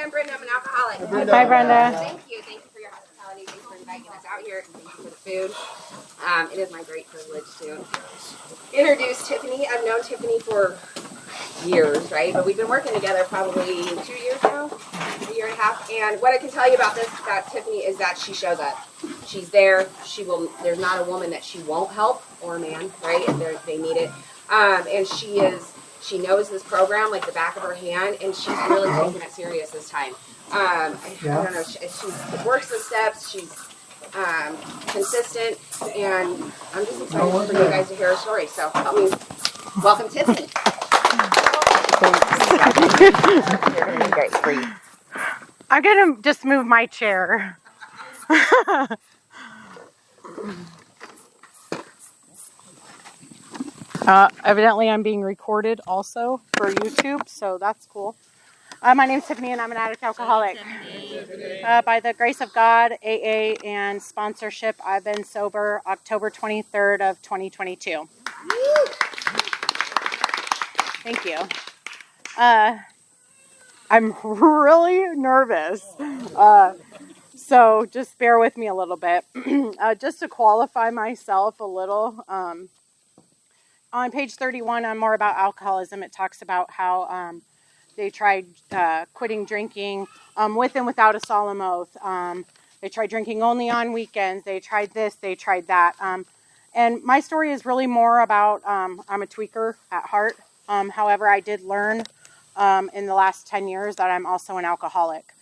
I'm Brenda. I'm an alcoholic. Hi, Brenda. Thank you for your hospitality. Thanks for inviting us out here. Thank you for the food. It is my great privilege to introduce Tiffanee. I've known Tiffanee for years, right? But we've been working together probably 2 years now, a year and a half. And what I can tell you about Tiffanee is that she shows up. She's there. She will. There's not a woman that she won't help, or a man, right? If they need it. And she is. She knows this program like the back of her hand, and she's really taking it serious this time. I don't know. She works the steps. She's consistent, and I'm just excited for you guys to hear her story. So help me welcome Tiffanee. You're going to be great for you. I'm going to just move my chair. Evidently, I'm being recorded also for YouTube, so that's cool. My name's Tiffanee, and I'm an addict alcoholic. By the grace of God, AA, and sponsorship, I've been sober October 23rd of 2022. Thank you. I'm really nervous, so just bear with me a little bit. Just to qualify myself a little, on page 31 on More About Alcoholism, it talks about how they tried quitting drinking with and without a solemn oath. They tried drinking only on weekends. They tried this, they tried that. And my story is really more about, I'm a tweaker at heart. However, I did learn in the last 10 years that I'm also an alcoholic.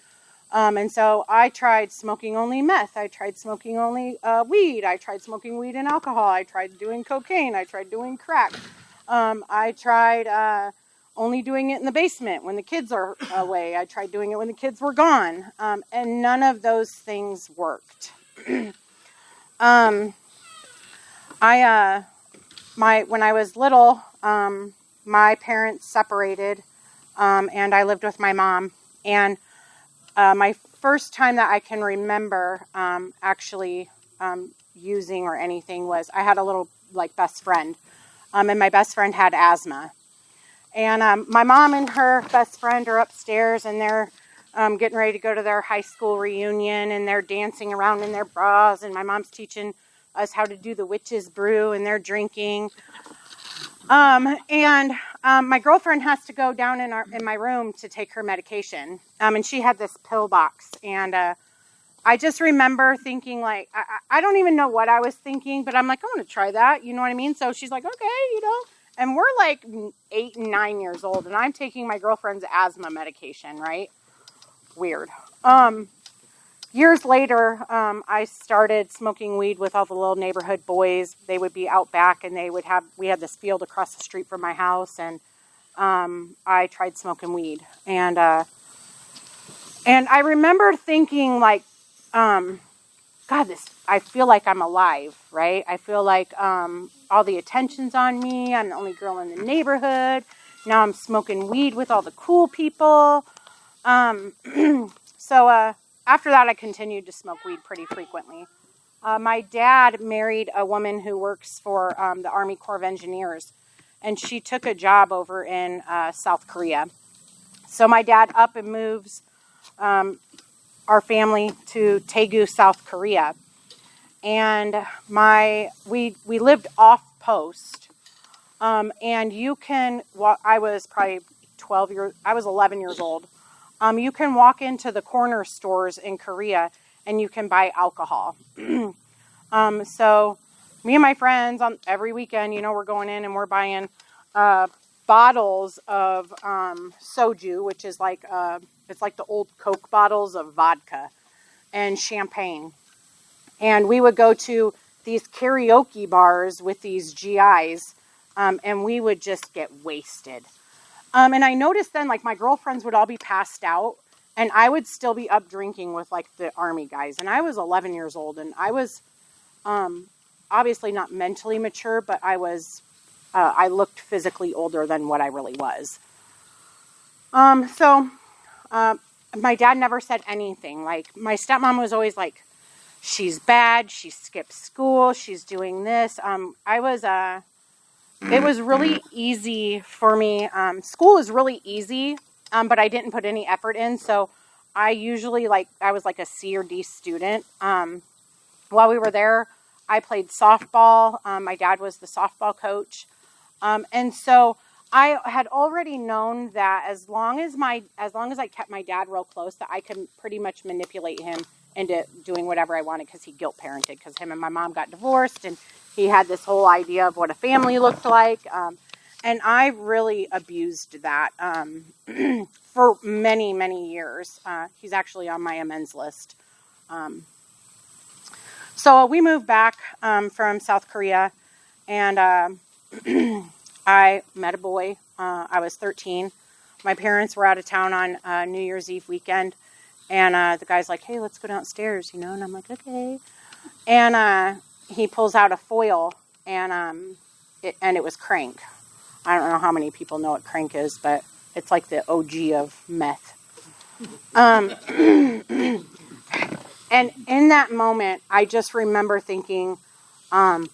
And so I tried smoking only meth. I tried smoking only weed. I tried smoking weed and alcohol. I tried doing cocaine. I tried doing crack. I tried only doing it in the basement when the kids are away. I tried doing it when the kids were gone. And none of those things worked. When I was little, my parents separated, and I lived with my mom. And my first time that I can remember actually using or anything was I had a little best friend, and my best friend had asthma. And my mom and her best friend are upstairs, and they're getting ready to go to their high school reunion, and they're dancing around in their bras, and my mom's teaching us how to do the witch's brew, and they're drinking. My girlfriend has to go down in my room to take her medication. And she had this pill box. And I just remember thinking, I don't even know what I was thinking, but I'm like, I want to try that. You know what I mean? So she's like, okay, And we're 8 and 9 years old, and I'm taking my girlfriend's asthma medication, right? Weird. Years later, I started smoking weed with all the little neighborhood boys. They would be out back, and we had this field across the street from my house, and I tried smoking weed. And I remember thinking, God, I feel like I'm alive, right? I feel like all the attention's on me. I'm the only girl in the neighborhood. Now I'm smoking weed with all the cool people. After that, I continued to smoke weed pretty frequently. My dad married a woman who works for the Army Corps of Engineers, and she took a job over in South Korea. So my dad up and moves our family to Daegu, South Korea. And we lived off post. And you can I was probably 11 years old. You can walk into the corner stores in Korea and you can buy alcohol. So me and my friends on every weekend, we're going in and we're buying bottles of soju, which is it's like the old Coke bottles of vodka and champagne. And we would go to these karaoke bars with these GIs, and we would just get wasted. And I noticed then, my girlfriends would all be passed out, and I would still be up drinking with, the Army guys. And I was 11 years old, and I was obviously not mentally mature, but I looked physically older than what I really was. So my dad never said anything. My stepmom was always like, she's bad, she skipped school, she's doing this. It was really easy for me. School is really easy, but I didn't put any effort in. So I usually I was like a C or D student. While we were there, I played softball. My dad was the softball coach. And so I had already known that as long as I kept my dad real close, that I could pretty much manipulate him into doing whatever I wanted, because he guilt parented, because him and my mom got divorced, and he had this whole idea of what a family looked like. And I really abused that for many, many years. He's actually on my amends list. So we moved back from South Korea, and I met a boy. I was 13. My parents were out of town on New Year's Eve weekend, and the guy's like, "Hey, let's go downstairs," and I'm like, "Okay." And he pulls out a foil, and it was crank. I don't know how many people know what crank is, but it's like the OG of meth. And in that moment, I just remember thinking that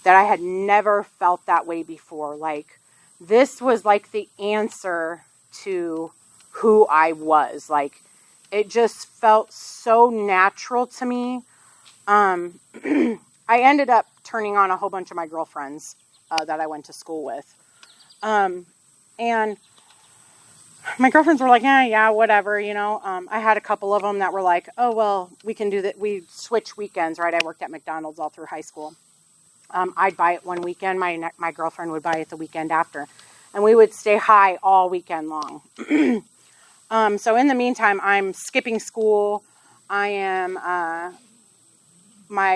I had never felt that way before. Like, this was like the answer to who I was. Like, it just felt so natural to me. I ended up turning on a whole bunch of my girlfriends that I went to school with. And my girlfriends were like, yeah, whatever, I had a couple of them that were like, oh, well, we can do that. We switch weekends, right? I worked at McDonald's all through high school. I'd buy it one weekend. My girlfriend would buy it the weekend after. And we would stay high all weekend long. So in the meantime, I'm skipping school. My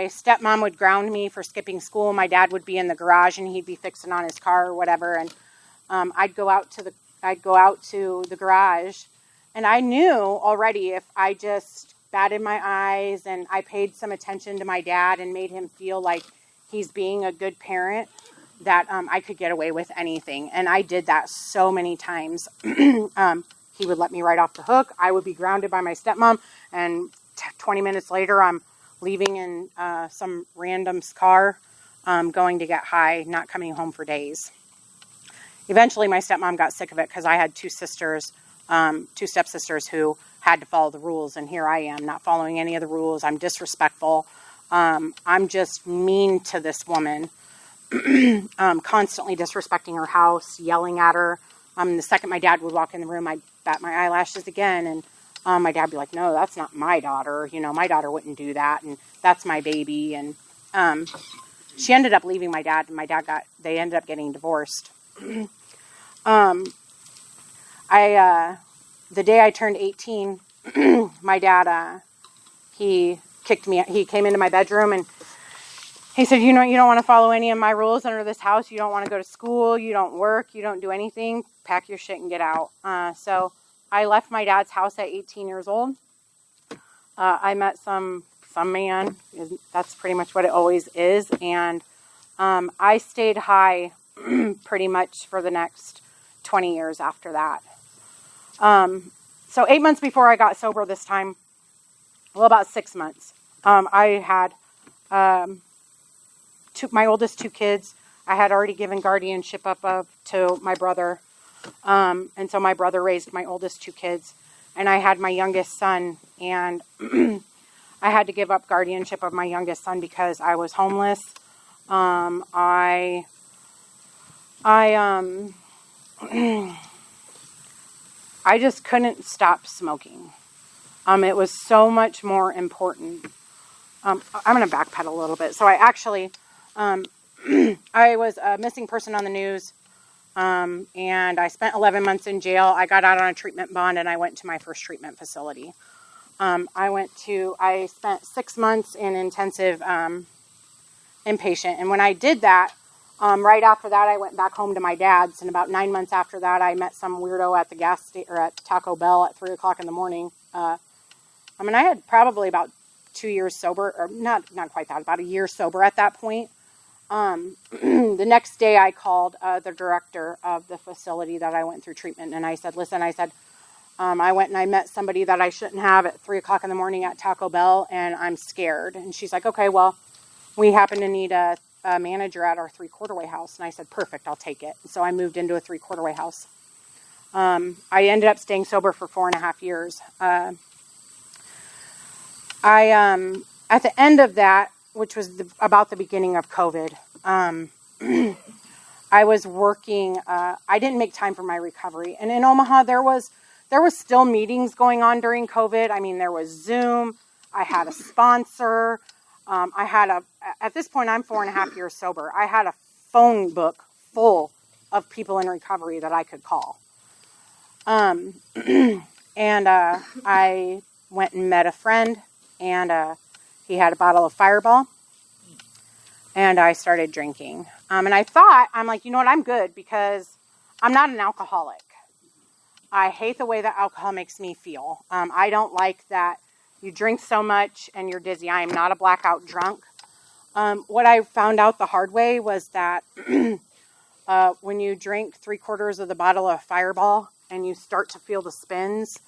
stepmom would ground me for skipping school. My dad would be in the garage and he'd be fixing on his car or whatever. And I'd go out to the garage, and I knew already, if I just batted my eyes and I paid some attention to my dad and made him feel like he's being a good parent, that I could get away with anything. And I did that so many times. He would let me right off the hook. I would be grounded by my stepmom, and 20 minutes later, I'm leaving in some random's car, going to get high, not coming home for days. Eventually, my stepmom got sick of it, because I had two stepsisters who had to follow the rules, and here I am not following any of the rules. I'm disrespectful. I'm just mean to this woman, constantly disrespecting her house, yelling at her. The second my dad would walk in the room, I'd bat my eyelashes again, and my dad would be like, "No, that's not my daughter. My daughter wouldn't do that, and that's my baby." And she ended up leaving my dad, and they ended up getting divorced. The day I turned 18, my dad, he kicked me. He came into my bedroom and he said, you don't want to follow any of my rules under this house. You don't want to go to school. You don't work. You don't do anything. Pack your shit and get out. So I left my dad's house at 18 years old. I met some man. That's pretty much what it always is. And I stayed high pretty much for the next 20 years after that. So 8 months before I got sober this time, about 6 months, I had my oldest two kids. I had already given guardianship up to my brother. And so my brother raised my oldest two kids. And I had my youngest son, and I had to give up guardianship of my youngest son because I was homeless. I just couldn't stop smoking. It was so much more important. I'm going to backpedal a little bit. So I actually, I was a missing person on the news, and I spent 11 months in jail. I got out on a treatment bond, and I went to my first treatment facility. I spent 6 months in intensive inpatient, and when I did that, right after that, I went back home to my dad's, and about 9 months after that, I met some weirdo at the at Taco Bell at 3 o'clock in the morning. I had probably about 2 years sober, or not quite that, about a year sober at that point. The next day, I called the director of the facility that I went through treatment, and I said, listen, I went and I met somebody that I shouldn't have at 3 o'clock in the morning at Taco Bell, and I'm scared. And she's like, okay, well, we happen to need a manager at our 3-quarter-way house. And I said, perfect, I'll take it. So I moved into a 3-quarter-way house. I ended up staying sober for 4.5 years. At the end of that, which was about the beginning of COVID, I was working. I didn't make time for my recovery, and in Omaha there was still meetings going on during COVID. I mean, there was Zoom. I had a sponsor. At this point, I'm 4.5 years sober. I had a phone book full of people in recovery that I could call. And I went and met a friend, and he had a bottle of Fireball, and I started drinking. And I'm like, you know what, I'm good because I'm not an alcoholic. I hate the way that alcohol makes me feel. I don't like that you drink so much and you're dizzy. I am not a blackout drunk. What I found out the hard way was that when you drink 3/4 of the bottle of Fireball and you start to feel the spins,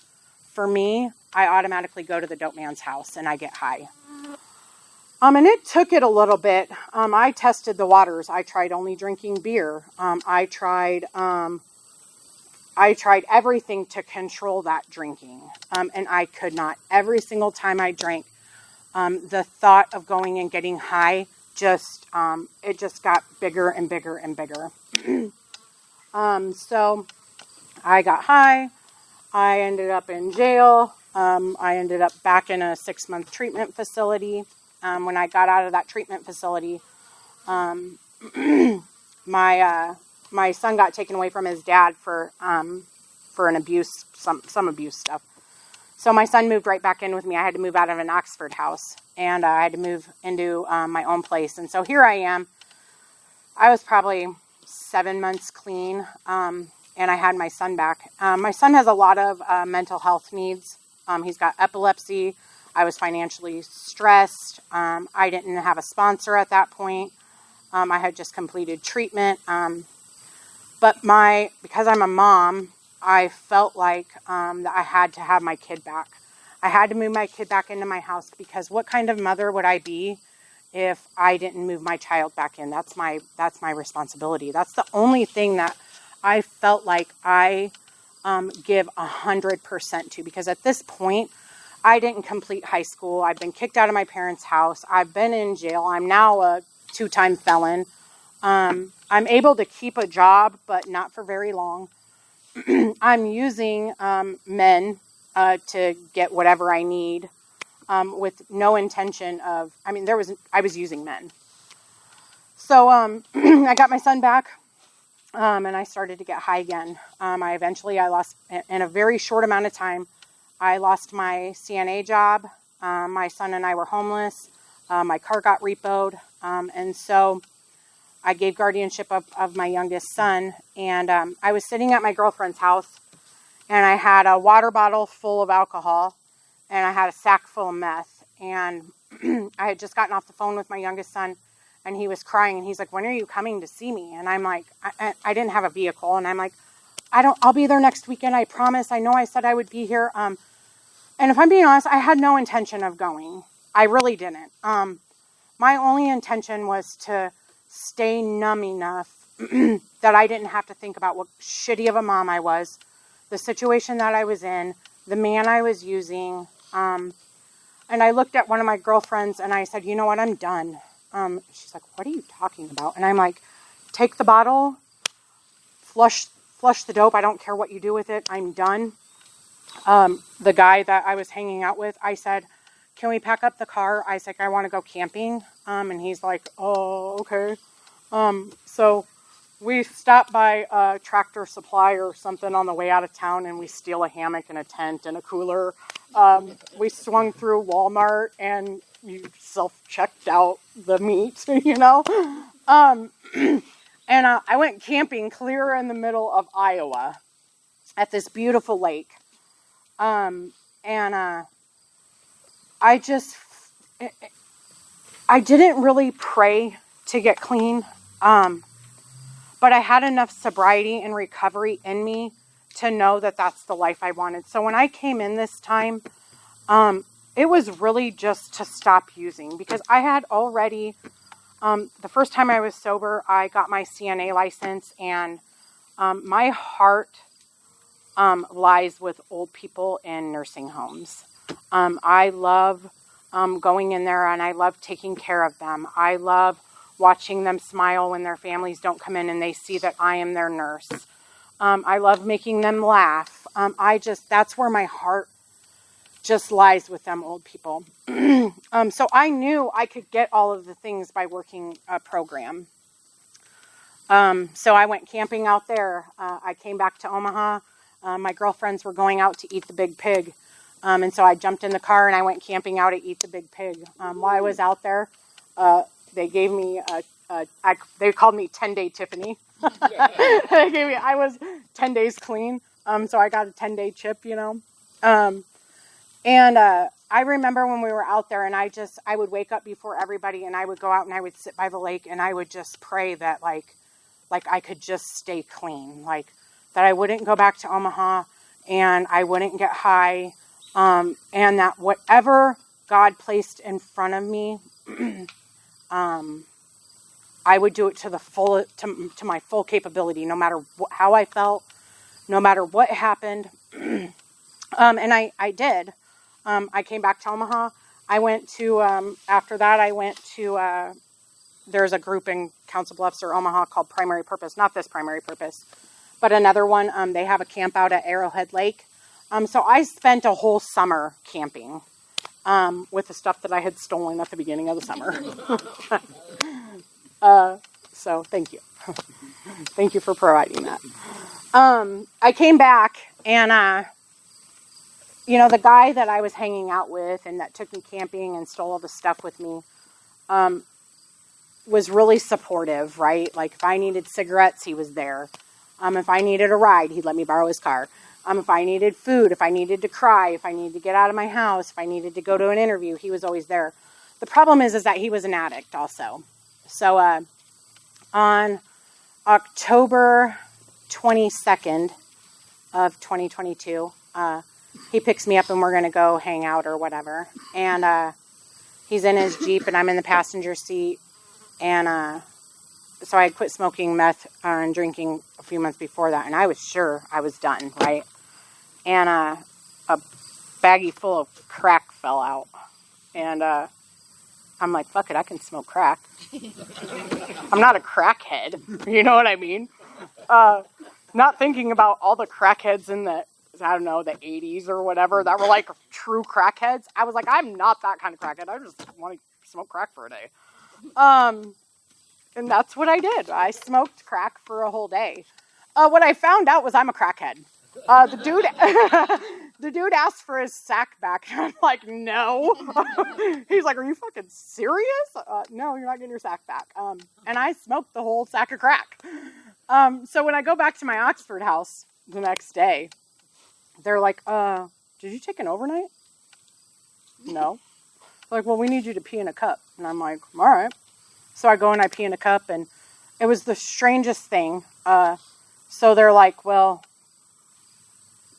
for me, I automatically go to the dope man's house and I get high. And it took it a little bit. I tested the waters. I tried only drinking beer. I tried everything to control that drinking. And I could not. Every single time I drank, the thought of going and getting high it just got bigger and bigger and bigger. So I got high. I ended up in jail. I ended up back in a 6-month treatment facility. When I got out of that treatment facility, my son got taken away from his dad for an abuse, some abuse stuff. So my son moved right back in with me. I had to move out of an Oxford house, and I had to move into my own place. And so here I am. I was probably 7 months clean, and I had my son back. My son has a lot of mental health needs. He's got epilepsy. I was financially stressed. I didn't have a sponsor at that point. I had just completed treatment. But because I'm a mom, I felt like that I had to have my kid back. I had to move my kid back into my house because what kind of mother would I be if I didn't move my child back in? That's my responsibility. That's the only thing that I felt like I give 100% to, because at this point, I didn't complete high school. I've been kicked out of my parents' house. I've been in jail. I'm now a 2-time felon. I'm able to keep a job, but not for very long. I'm using men to get whatever I need with no intention of, I was using men. So I got my son back. And I started to get high again. I lost, in a very short amount of time, I lost my CNA job. My son and I were homeless. My car got repoed. And so I gave guardianship of my youngest son. And I was sitting at my girlfriend's house, and I had a water bottle full of alcohol, and I had a sack full of meth. And I had just gotten off the phone with my youngest son, and he was crying, and he's like, "When are you coming to see me?" And I'm like, I didn't have a vehicle, and I'm like, I'll be there next weekend, I promise. I know I said I would be here. And if I'm being honest, I had no intention of going. I really didn't. My only intention was to stay numb enough that I didn't have to think about what shitty of a mom I was, the situation that I was in, the man I was using. And I looked at one of my girlfriends and I said, "You know what? I'm done." She's like, "What are you talking about?" And I'm like, "Take the bottle, flush the dope. I don't care what you do with it. I'm done." The guy that I was hanging out with, I said, "Can we pack up the car?" I said, "I want to go camping." And he's like, "Oh, okay." So we stopped by a Tractor Supply or something on the way out of town, and we steal a hammock and a tent and a cooler. We swung through Walmart, and you self-checked out the meat, you know. And I went camping clear in the middle of Iowa at this beautiful lake. I didn't really pray to get clean, but I had enough sobriety and recovery in me to know that that's the life I wanted. So when I came in this time, it was really just to stop using, because I had already, the first time I was sober, I got my CNA license, and my heart lies with old people in nursing homes. I love going in there, and I love taking care of them. I love watching them smile when their families don't come in and they see that I am their nurse. I love making them laugh. That's where my heart just lies, with them old people. So I knew I could get all of the things by working a program. So I went camping out there. I came back to Omaha. My girlfriends were going out to eat the big pig. And so I jumped in the car and I went camping out to eat the big pig. While I was out there, they gave me, they called me 10-day Tiffanee. I was 10 days clean. So I got a 10-day chip, you know. I remember when we were out there, and I would wake up before everybody, and I would go out and I would sit by the lake, and I would just pray that like I could just stay clean, like that I wouldn't go back to Omaha and I wouldn't get high, and that whatever God placed in front of me, I would do it to the full, to my full capability, no matter how I felt, no matter what happened. And I did. I came back to Omaha. I went to, after that, I went to, there's a group in Council Bluffs or Omaha called Primary Purpose. Not this Primary Purpose, but another one. They have a campout at Arrowhead Lake. So I spent a whole summer camping with the stuff that I had stolen at the beginning of the summer. So thank you. Thank you for providing that. I came back, and the guy that I was hanging out with and that took me camping and stole all the stuff with me, was really supportive, right? Like if I needed cigarettes, he was there. If I needed a ride, he'd let me borrow his car. If I needed food, if I needed to cry, if I needed to get out of my house, if I needed to go to an interview, he was always there. The problem is that he was an addict also. So, on October 22nd of 2022, he picks me up and we're going to go hang out or whatever. And he's in his Jeep and I'm in the passenger seat. And so I had quit smoking meth and drinking a few months before that. And I was sure I was done, right? And a baggie full of crack fell out. And I'm like, fuck it, I can smoke crack. I'm not a crackhead. You know what I mean? Not thinking about all the crackheads in the, I don't know, the 80s or whatever that were like true crackheads. I was like, I'm not that kind of crackhead. I just want to smoke crack for a day. And that's what I did. I smoked crack for a whole day. What I found out was I'm a crackhead. The dude asked for his sack back. And I'm like, no. He's like, are you fucking serious? No, you're not getting your sack back. And I smoked the whole sack of crack. So when I go back to my Oxford house the next day, they're like, did you take an overnight? No. They're like, well, we need you to pee in a cup. And I'm like, all right. So I go and I pee in a cup, and it was the strangest thing. So they're like, well,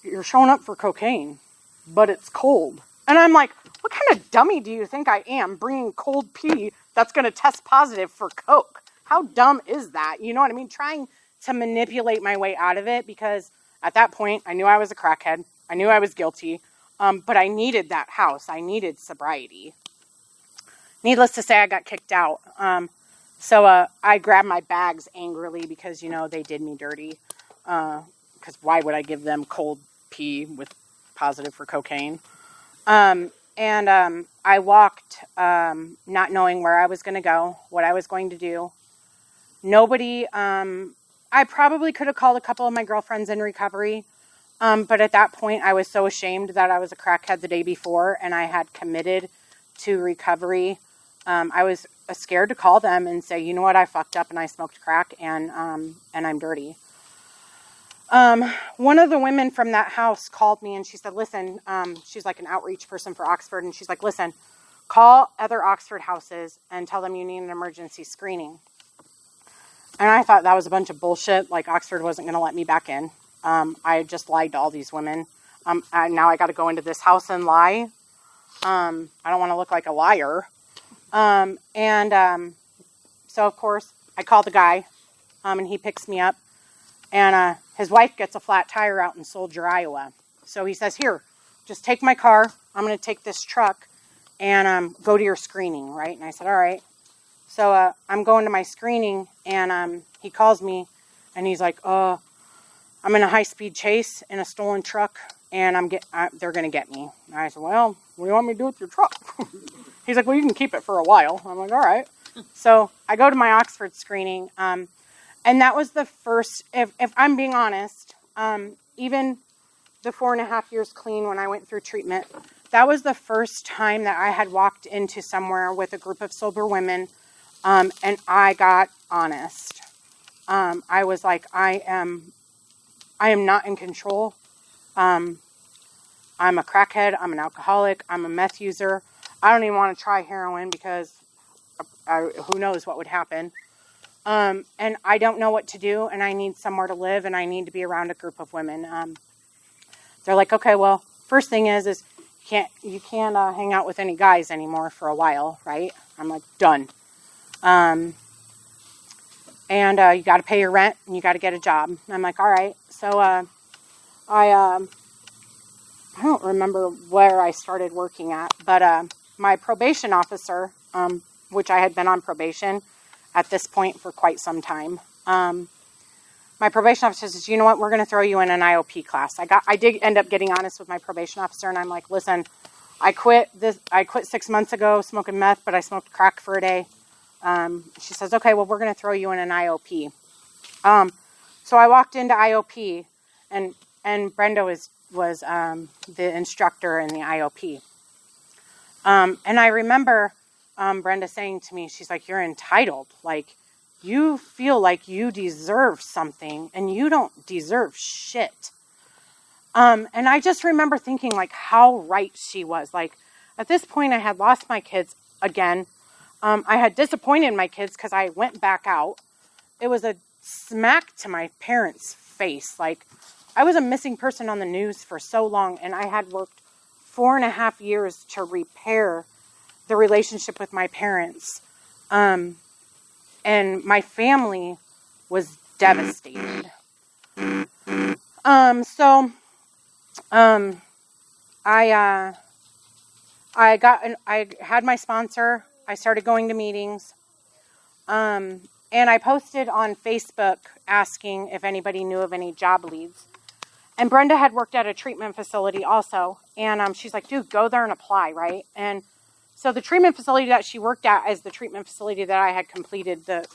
you're showing up for cocaine, but it's cold. And I'm like, what kind of dummy do you think I am, bringing cold pee that's going to test positive for coke? How dumb is that? You know what I mean? Trying to manipulate my way out of it, because at that point, I knew I was a crackhead. I knew I was guilty, but I needed that house. I needed sobriety. Needless to say, I got kicked out. So I grabbed my bags angrily because, they did me dirty. Because why would I give them cold pee with positive for cocaine? And I walked, not knowing where I was going to go, what I was going to do. Nobody, I probably could have called a couple of my girlfriends in recovery. But at that point, I was so ashamed that I was a crackhead the day before and I had committed to recovery. I was scared to call them and say, you know what, I fucked up and I smoked crack and I'm dirty. One of the women from that house called me and she said, listen, she's like an outreach person for Oxford. And she's like, listen, call other Oxford houses and tell them you need an emergency screening. And I thought that was a bunch of bullshit. Like Oxford wasn't going to let me back in. I had just lied to all these women. Now I got to go into this house and lie. I don't want to look like a liar. So of course I called the guy, and he picks me up. And his wife gets a flat tire out in Soldier, Iowa. So he says, here, just take my car. I'm going to take this truck and go to your screening, right? And I said, all right. So I'm going to my screening, and he calls me, and he's like, I'm in a high-speed chase in a stolen truck, and they're going to get me. And I said, well, what do you want me to do with your truck? He's like, well, you can keep it for a while. I'm like, all right. So I go to my Oxford screening, and that was the first, if I'm being honest, even the 4.5 years clean when I went through treatment, that was the first time that I had walked into somewhere with a group of sober women, and I got honest. I was like, I am not in control. I'm a crackhead. I'm an alcoholic. I'm a meth user. I don't even want to try heroin because who knows what would happen. And I don't know what to do, and I need somewhere to live, and I need to be around a group of women. They're like, okay, well, first thing is you can't hang out with any guys anymore for a while, right? I'm like, done. And you got to pay your rent, and you got to get a job. And I'm like, all right. So I don't remember where I started working at, but my probation officer, which I had been on probation at this point for quite some time, my probation officer says, you know what, we're going to throw you in an IOP class. I did end up getting honest with my probation officer, and I'm like, listen, I quit 6 months ago smoking meth, but I smoked crack for a day. She says, okay, well, we're going to throw you in an IOP. So I walked into IOP, and Brenda was the instructor in the IOP. And I remember Brenda saying to me, she's like, you're entitled. Like, you feel like you deserve something, and you don't deserve shit. And I just remember thinking, like, how right she was. Like, at this point, I had lost my kids again. I had disappointed my kids because I went back out. It was a smack to my parents' face. Like, I was a missing person on the news for so long, and I had worked 4.5 years to repair the relationship with my parents. And my family was devastated. I had my sponsor. I started going to meetings. And I posted on Facebook asking if anybody knew of any job leads. And Brenda had worked at a treatment facility also. And she's like, dude, go there and apply, right? And so the treatment facility that she worked at is the treatment facility that I had completed the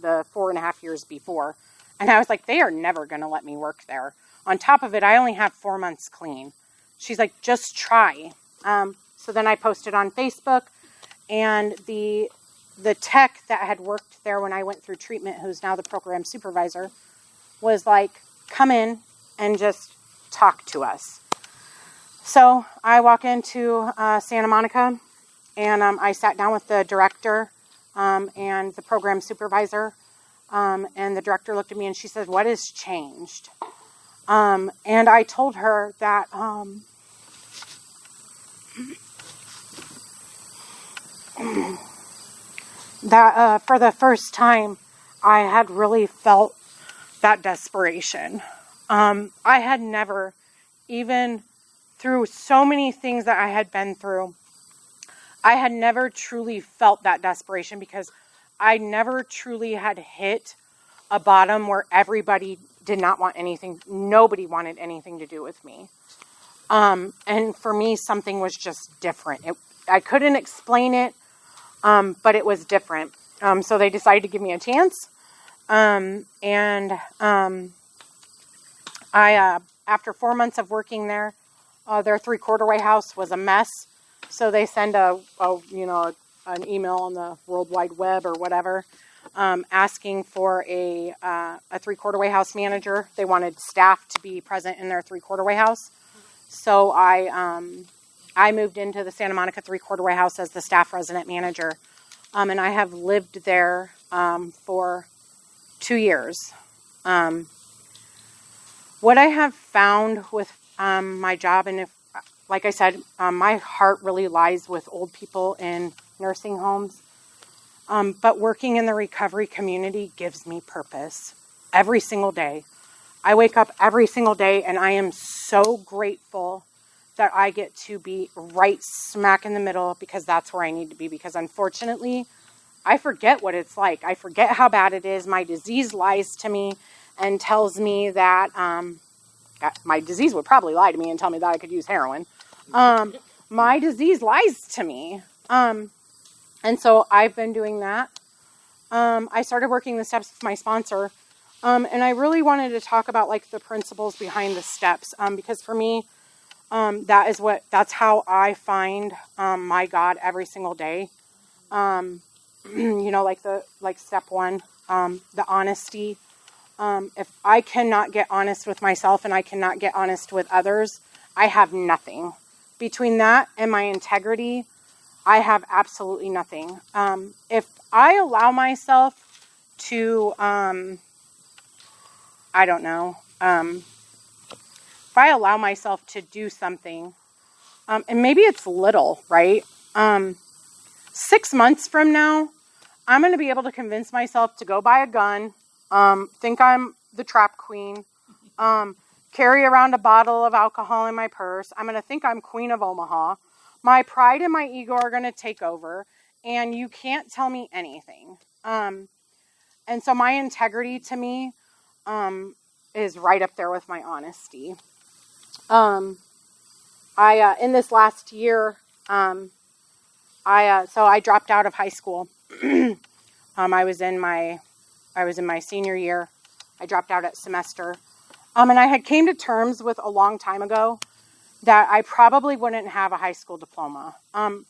4.5 years before. And I was like, they are never going to let me work there. On top of it, I only have 4 months clean. She's like, just try. So then I posted on Facebook, and the tech that had worked there when I went through treatment, who's now the program supervisor, was like, come in and just talk to us. So I walk into Santa Monica, and I sat down with the director and the program supervisor, and the director looked at me and she said, what has changed? And I told her that for the first time, I had really felt that desperation. I had never, even through so many things that I had been through, I had never truly felt that desperation because I never truly had hit a bottom where everybody did not want anything, nobody wanted anything to do with me. And for me, something was just different. I couldn't explain it, but it was different. So they decided to give me a chance. After 4 months of working there, their 3-quarter-way house was a mess. So they send an email on the World Wide Web or whatever, asking for a 3-quarter-way house manager. They wanted staff to be present in their 3-quarter-way house. So I moved into the Santa Monica 3-quarter-way house as the staff resident manager. And I have lived there for 2 years. What I have found with my job, and like I said, my heart really lies with old people in nursing homes. But working in the recovery community gives me purpose every single day. I wake up every single day and I am so grateful that I get to be right smack in the middle, because that's where I need to be. Because unfortunately, I forget what it's like. I forget how bad it is. My disease lies to me and tells me that my disease would probably lie to me and tell me that I could use heroin. My disease lies to me. And so I've been doing that. I started working the steps with my sponsor. And I really wanted to talk about like the principles behind the steps. Because for me, that's how I find my God every single day. Like step one, the honesty. If I cannot get honest with myself and I cannot get honest with others, I have nothing. Between that and my integrity, I have absolutely nothing. If I allow myself to, if I allow myself to do something, and maybe it's little, right? 6 months from now, I'm going to be able to convince myself to go buy a gun, think I'm the trap queen, carry around a bottle of alcohol in my purse. I'm going to think I'm queen of Omaha. My pride and my ego are going to take over, and you can't tell me anything. And so my integrity to me is right up there with my honesty. In this last year, I dropped out of high school. I was in my senior year. I dropped out at semester. And I had came to terms with a long time ago that I probably wouldn't have a high school diploma. And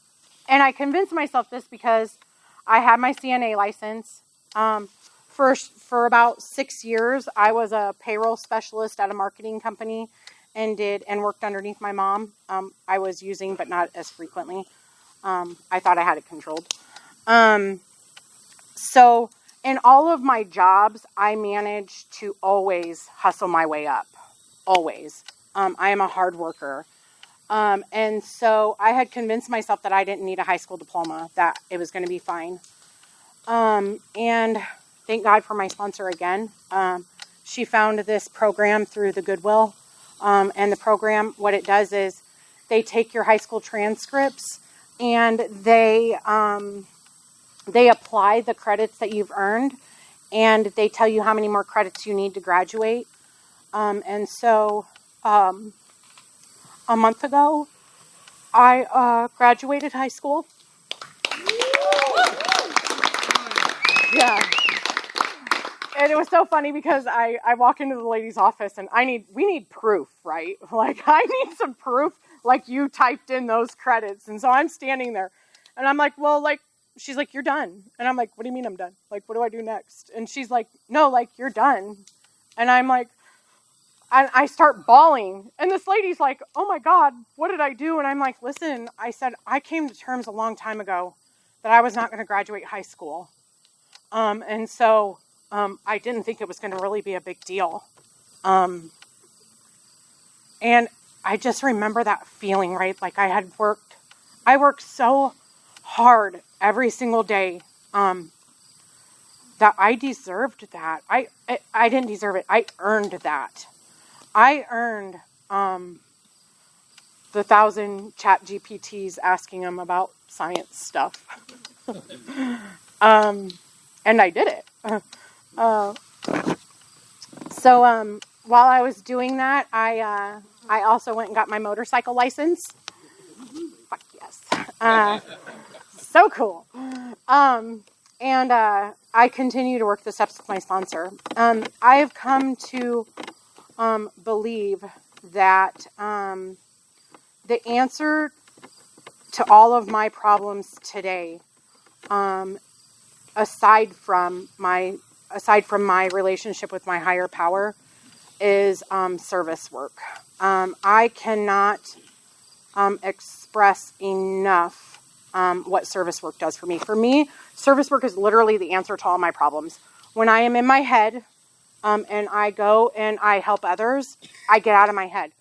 I convinced myself this because I had my CNA license. For about 6 years, I was a payroll specialist at a marketing company and worked underneath my mom. I was using, but not as frequently. I thought I had it controlled. So in all of my jobs, I managed to always hustle my way up. Always. I am a hard worker. And so I had convinced myself that I didn't need a high school diploma, that it was going to be fine. And thank God for my sponsor again. She found this program through the Goodwill. And the program, what it does is they take your high school transcripts and they apply the credits that you've earned, and they tell you how many more credits you need to graduate. And so a month ago, I graduated high school. Yeah. And it was so funny because I walk into the lady's office and we need proof, right? Like, I need some proof, like you typed in those credits. And so I'm standing there and I'm like, well, like, she's like, you're done. And I'm like, what do you mean I'm done? Like, what do I do next? And she's like, no, like, you're done. And I'm like, I start bawling. And this lady's like, oh my God, what did I do? And I'm like, listen, I said, I came to terms a long time ago that I was not going to graduate high school. And so I didn't think it was going to really be a big deal. And I just remember that feeling, right? Like I worked so hard every single day that I deserved that. I didn't deserve it. I earned that. I earned the 1,000 chat GPTs asking them about science stuff. And I did it. So while I was doing that, I also went and got my motorcycle license. Fuck yes. So cool. And I continue to work the steps with my sponsor. I have come to believe that the answer to all of my problems today, aside from my relationship with my higher power, is service work. I cannot express enough what service work does for me. For me, service work is literally the answer to all my problems. When I am in my head and I go and I help others, I get out of my head.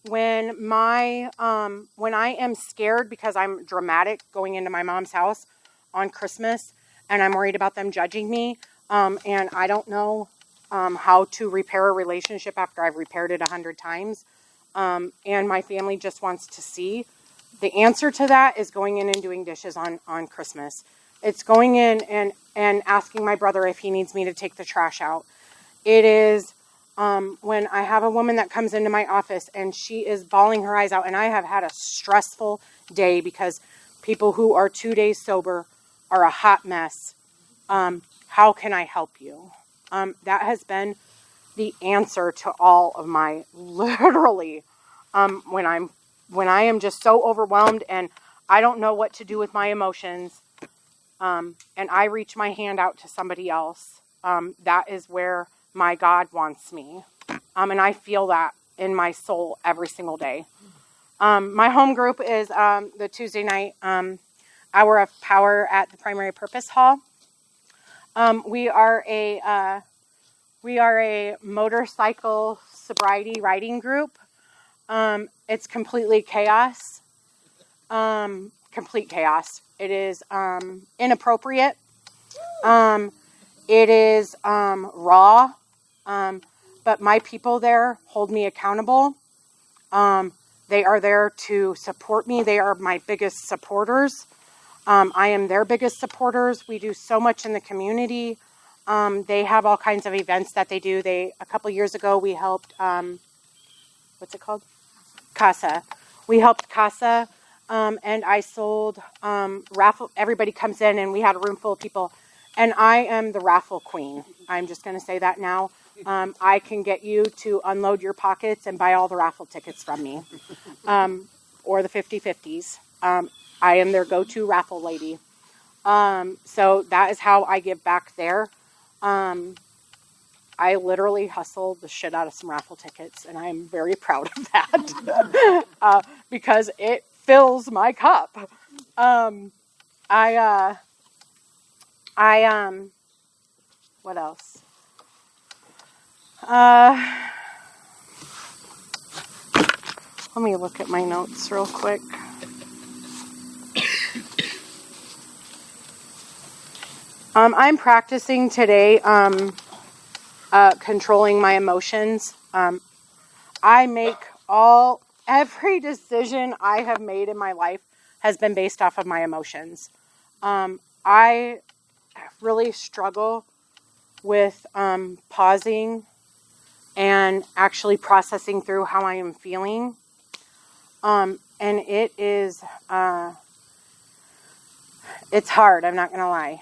When I am scared because I'm dramatic going into my mom's house on Christmas and I'm worried about them judging me, and I don't know how to repair a relationship after I've repaired it 100 times. And my family just wants to see. The answer to that is going in and doing dishes on Christmas. It's going in and asking my brother if he needs me to take the trash out. It is when I have a woman that comes into my office and she is bawling her eyes out, and I have had a stressful day because people who are 2 days sober are a hot mess. How can I help you? That has been the answer to all of my, literally, when I am just so overwhelmed and I don't know what to do with my emotions, and I reach my hand out to somebody else, that is where my God wants me. And I feel that in my soul every single day. My home group is the Tuesday night hour of power at the Primary Purpose Hall. We are a motorcycle sobriety riding group. It's completely chaos. Complete chaos. It is inappropriate. It is raw. But my people there hold me accountable. They are there to support me. They are my biggest supporters. I am their biggest supporters. We do so much in the community. They have all kinds of events that they do. A couple years ago, we helped, what's it called? Casa. We helped Casa, and I sold raffle. Everybody comes in, and we had a room full of people. And I am the raffle queen. I'm just going to say that now. I can get you to unload your pockets and buy all the raffle tickets from me, or the 50/50s. I am their go-to raffle lady. So that is how I give back there. I literally hustled the shit out of some raffle tickets, and I'm very proud of that because it fills my cup. What else? Let me look at my notes real quick. I'm practicing today controlling my emotions. I make every decision I have made in my life has been based off of my emotions. I really struggle with pausing and actually processing through how I am feeling. And it is, it's hard, I'm not going to lie.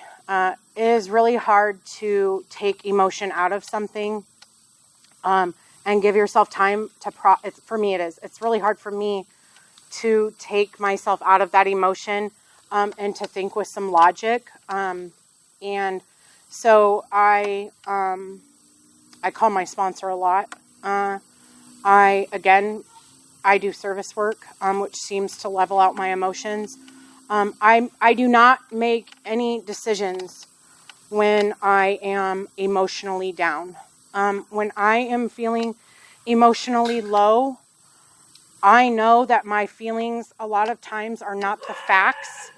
It is really hard to take emotion out of something and give yourself time to for me it is. It's really hard for me to take myself out of that emotion and to think with some logic. And so I call my sponsor a lot. I do service work, which seems to level out my emotions. I do not make any decisions when I am emotionally down. When I am feeling emotionally low, I know that my feelings a lot of times are not the facts.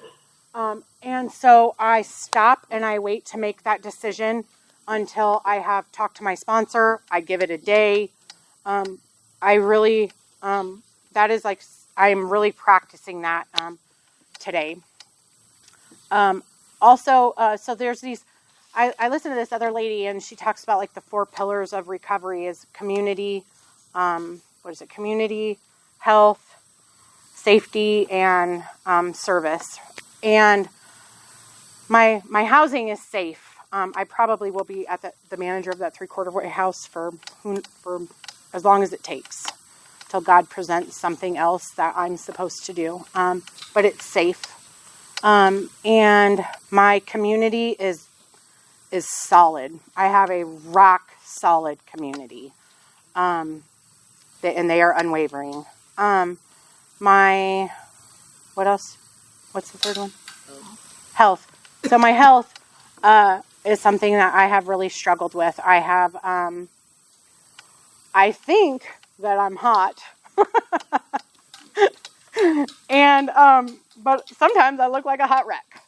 And so I stop and I wait to make that decision until I have talked to my sponsor. I give it a day. I really, that is like, I'm really practicing that today. Also, so there's these, I listen to this other lady and she talks about like the 4 pillars of recovery is community, community, health, safety, and service. And my housing is safe. I probably will be at the manager of that 3/4 way house for as long as it takes till God presents something else that I'm supposed to do. But it's safe. And my community is solid. I have a rock solid community. And they are unwavering. What else? What's the third one? Health. So my health is something that I have really struggled with. I have, I think that I'm hot. And, but sometimes I look like a hot wreck.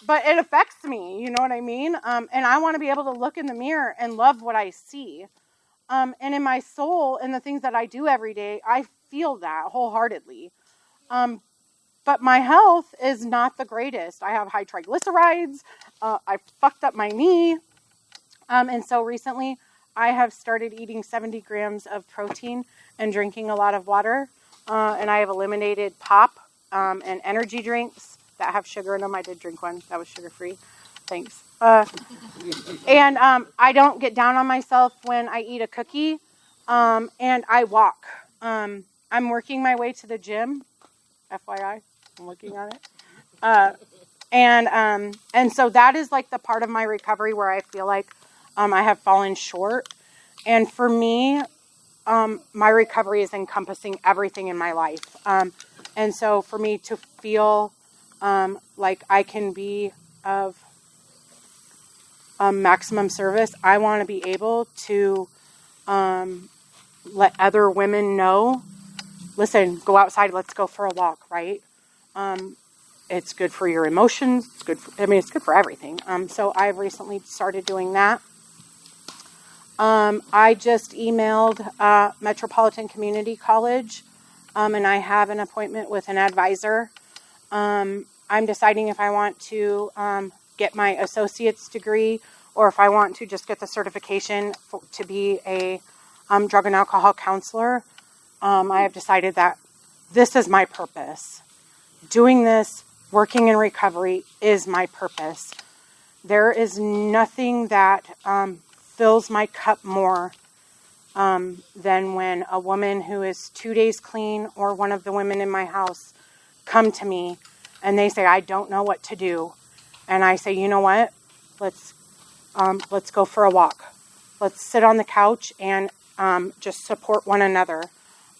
but it affects me, you know what I mean? And I want to be able to look in the mirror and love what I see. And in my soul and the things that I do every day, I feel that wholeheartedly. But my health is not the greatest. I have high triglycerides. I fucked up my knee. And so recently I have started eating 70 grams of protein and drinking a lot of water. And I have eliminated pop and energy drinks that have sugar in them. I did drink one that was sugar-free. Thanks. And I don't get down on myself when I eat a cookie. And I walk. I'm working my way to the gym. FYI, I'm looking at it. And so that is like the part of my recovery where I feel like I have fallen short. And for me, my recovery is encompassing everything in my life. And so for me to feel like I can be of maximum service, I want to be able to let other women know, listen, go outside, let's go for a walk, right? It's good for your emotions. It's good for everything. So I've recently started doing that. I just emailed Metropolitan Community College, and I have an appointment with an advisor. I'm deciding if I want to get my associate's degree or if I want to just get the certification to be a drug and alcohol counselor. I have decided that this is my purpose. Doing this, working in recovery, is my purpose. There is nothing that fills my cup more than when a woman who is 2 days clean or one of the women in my house come to me and they say, I don't know what to do. And I say, you know what? Let's go for a walk. Let's sit on the couch and just support one another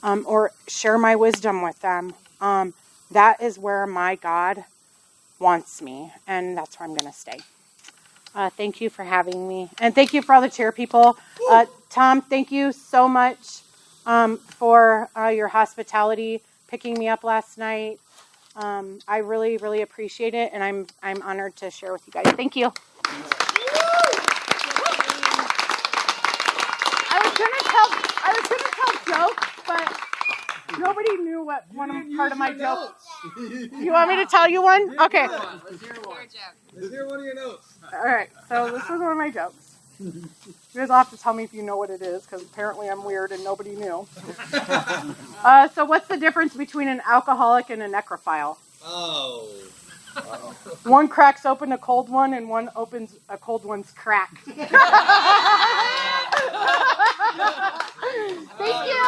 or share my wisdom with them. That is where my God wants me, and that's where I'm going to stay. Thank you for having me, and thank you for all the chair people. Tom, thank you so much for your hospitality, picking me up last night. I really, really appreciate it, and I'm honored to share with you guys. Thank you. I was gonna tell jokes, but nobody knew what part of my joke. You want me to tell you one? Okay. Let's hear one of your notes. All right. So this is one of my jokes. You guys will have to tell me if you know what it is, because apparently I'm weird and nobody knew. So what's the difference between an alcoholic and a necrophile? Oh. One cracks open a cold one, and one opens a cold one's crack. Thank you.